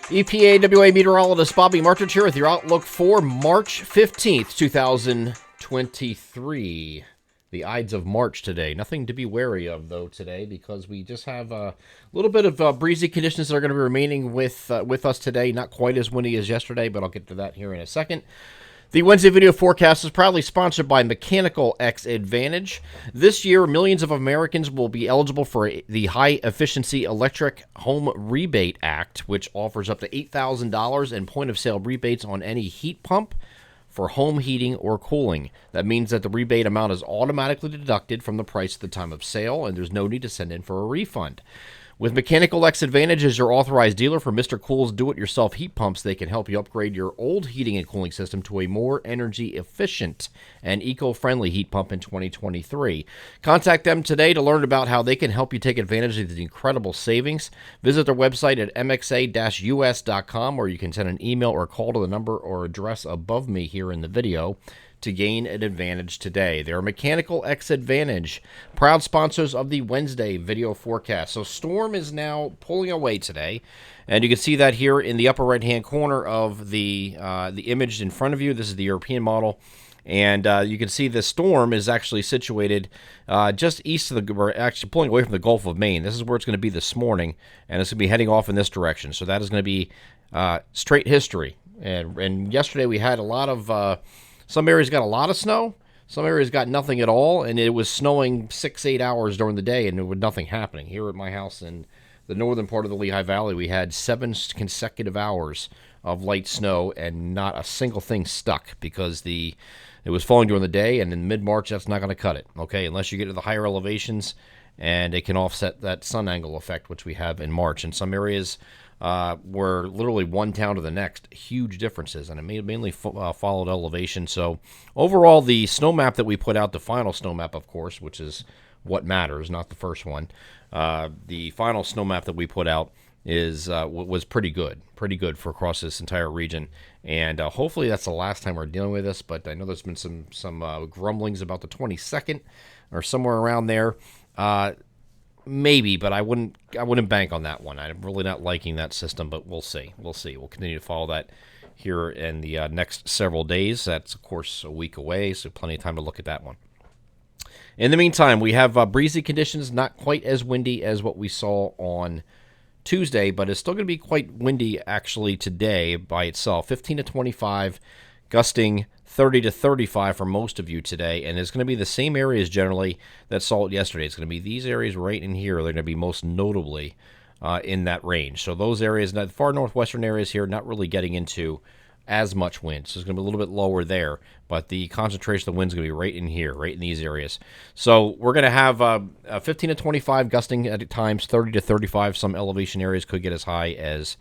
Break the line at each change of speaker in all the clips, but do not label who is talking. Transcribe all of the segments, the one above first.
EPAWA meteorologist Bobby Martich here with your outlook for March 15th, 2023. The Ides of March today. Nothing to be wary of, though, today, because we just have a little bit of breezy conditions that are going to be remaining with us today. Not quite as windy as yesterday, but I'll get to that here in a second. The Wednesday video forecast is proudly sponsored by Mechanical X Advantage. This year, millions of Americans will be eligible for the High Efficiency Electric Home Rebate Act, which offers up to $8,000 in point-of-sale rebates on any heat pump for home heating or cooling. That means that the rebate amount is automatically deducted from the price at the time of sale, and there's no need to send in for a refund. With Mechanical X Advantage as your authorized dealer for Mr. Cool's do-it-yourself heat pumps, they can help you upgrade your old heating and cooling system to a more energy-efficient and eco-friendly heat pump in 2023. Contact them today to learn about how they can help you take advantage of the incredible savings. Visit their website at mxa-us.com, or you can send an email or call to the number or address above me here in the video to gain an advantage today. They're Mechanical X Advantage, proud sponsors of the Wednesday video forecast. So storm is now pulling away today, and you can see that here in the upper right-hand corner of the image in front of you. This is the European model, and you can see the storm is actually situated just east of we're actually pulling away from the Gulf of Maine. This is where it's going to be this morning, and it's going to be heading off in this direction. So that is going to be straight history. And yesterday we had a lot of some areas got a lot of snow. Some areas got nothing at all, and it was snowing 6-8 hours during the day, and there was nothing happening. Here at my house in the northern part of the Lehigh Valley, we had 7 consecutive hours of light snow, and not a single thing stuck because it was falling during the day, and in mid-March, that's not going to cut it, okay, unless you get to the higher elevations, and it can offset that sun angle effect, which we have in March. In some areas, were literally one town to the next, huge differences, and it mainly followed elevation. So overall, the snow map that we put out, the final snow map, of course, which is what matters, not the first one, the final snow map that we put out was pretty good for across this entire region, and hopefully that's the last time we're dealing with this. But I know there's been some grumblings about the 22nd or somewhere around there. Maybe, but I wouldn't bank on that one. I'm really not liking that system, but we'll see. We'll continue to follow that here in the next several days. That's, of course, a week away, so plenty of time to look at that one. In the meantime, we have breezy conditions, not quite as windy as what we saw on Tuesday, but it's still going to be quite windy, actually, today by itself. 15 to 25, gusting 30 to 35 for most of you today, and it's going to be the same areas generally that saw it yesterday. It's going to be these areas right in here. They're going to be most notably in that range. So those areas, the far northwestern areas here, not really getting into as much wind. So it's going to be a little bit lower there, but the concentration of the wind is going to be right in here, right in these areas. So we're going to have 15 to 25 gusting at times, 30 to 35. Some elevation areas could get as high as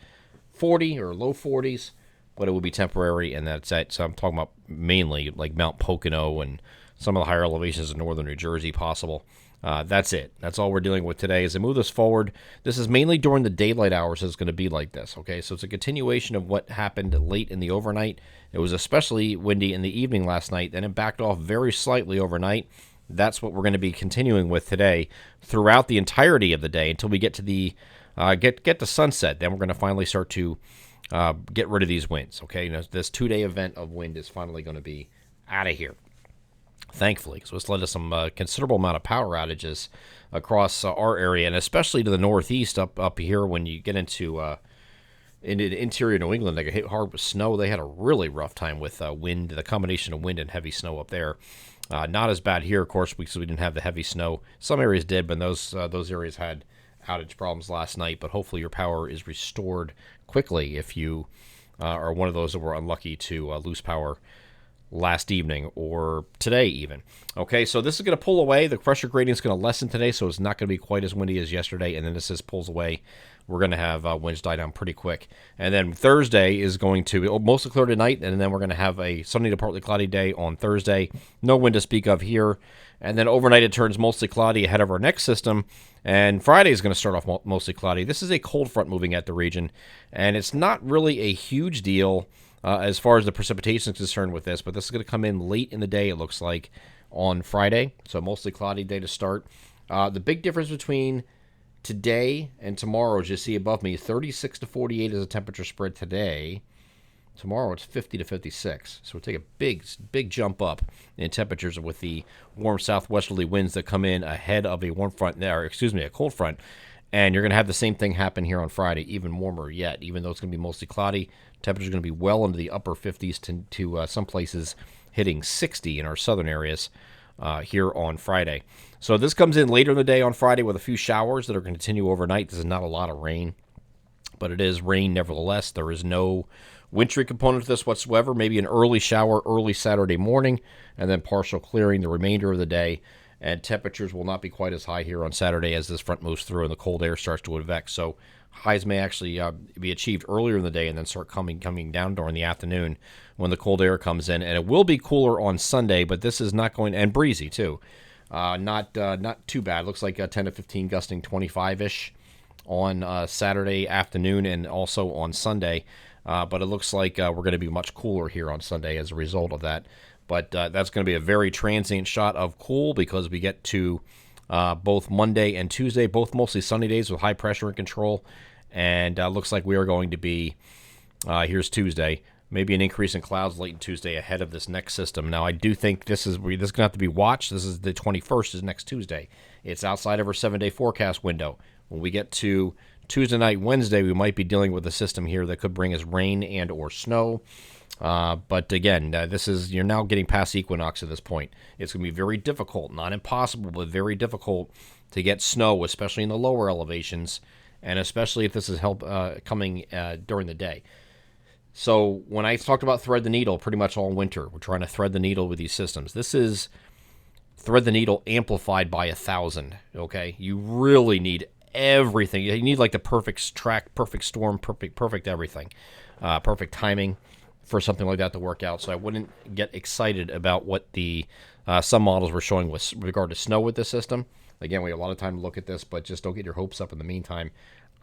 40 or low 40s. But it will be temporary, and that's it. So I'm talking about mainly like Mount Pocono and some of the higher elevations in northern New Jersey possible. That's it. That's all we're dealing with today. As I move this forward, this is mainly during the daylight hours it's going to be like this, okay? So it's a continuation of what happened late in the overnight. It was especially windy in the evening last night, then it backed off very slightly overnight. That's what we're going to be continuing with today throughout the entirety of the day until we get to the get to sunset. Then we're going to finally start to get rid of these winds, okay? This 2-day event of wind is finally going to be out of here, thankfully, because it's led to some considerable amount of power outages across our area, and especially to the northeast up here when you get into interior New England. They get hit hard with snow. They had a really rough time with wind, the combination of wind and heavy snow up there. Not as bad here, of course, because we didn't have the heavy snow. Some areas did, but those areas had outage problems last night, but hopefully your power is restored quickly if you are one of those that were unlucky to lose power last evening or today even. Okay, so this is going to pull away. The pressure gradient is going to lessen today, so it's not going to be quite as windy as yesterday, and then this pulls away. We're going to have winds die down pretty quick. And then Thursday is going to be mostly clear tonight, and then we're going to have a sunny to partly cloudy day on Thursday. No wind to speak of here. And then overnight it turns mostly cloudy ahead of our next system. And Friday is going to start off mostly cloudy. This is a cold front moving at the region, and it's not really a huge deal as far as the precipitation is concerned with this, but this is going to come in late in the day, it looks like, on Friday. So mostly cloudy day to start. The big difference between Today and tomorrow, as you see above me, 36 to 48 is a temperature spread today. Tomorrow it's 50 to 56. So we'll take a big jump up in temperatures with the warm southwesterly winds that come in ahead of a warm front, or excuse me, a cold front. And you're going to have the same thing happen here on Friday, even warmer yet. Even though it's going to be mostly cloudy, temperatures are going to be well into the upper 50s to some places hitting 60 in our southern areas here on Friday. So this comes in later in the day on Friday with a few showers that are going to continue overnight. This is not a lot of rain, but it is rain nevertheless. There is no wintry component to this whatsoever. Maybe an early shower early Saturday morning, and then partial clearing the remainder of the day. And temperatures will not be quite as high here on Saturday as this front moves through and the cold air starts to advance. So highs may actually be achieved earlier in the day and then start coming down during the afternoon when the cold air comes in. And it will be cooler on Sunday, but this is not going, and breezy too. Not too bad. Looks like 10 to 15 gusting 25-ish on Saturday afternoon and also on Sunday. But it looks like we're going to be much cooler here on Sunday as a result of that. But that's going to be a very transient shot of cool because we get to both Monday and Tuesday, both mostly sunny days with high pressure in control. And looks like we are going to be, here's Tuesday, maybe an increase in clouds late in Tuesday ahead of this next system. Now, I do think this is going to have to be watched. This is the 21st is next Tuesday. It's outside of our 7-day forecast window. When we get to Tuesday night, Wednesday, we might be dealing with a system here that could bring us rain and or snow. But again, you're now getting past equinox at this point. It's going to be very difficult, not impossible, but very difficult to get snow, especially in the lower elevations, and especially if this is coming during the day. So when I talked about thread the needle pretty much all winter, we're trying to thread the needle with these systems. This is thread the needle amplified by 1,000, okay? You really need everything. You need like the perfect track, perfect storm, perfect everything, perfect timing for something like that to work out. So I wouldn't get excited about what the some models were showing with regard to snow with this system. Again, we have a lot of time to look at this, but just don't get your hopes up in the meantime.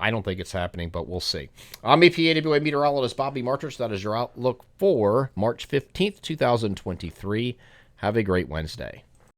I don't think it's happening, but we'll see. I'm EPAWA meteorologist Bobby Marters. That is your outlook for March 15th, 2023. Have a great Wednesday.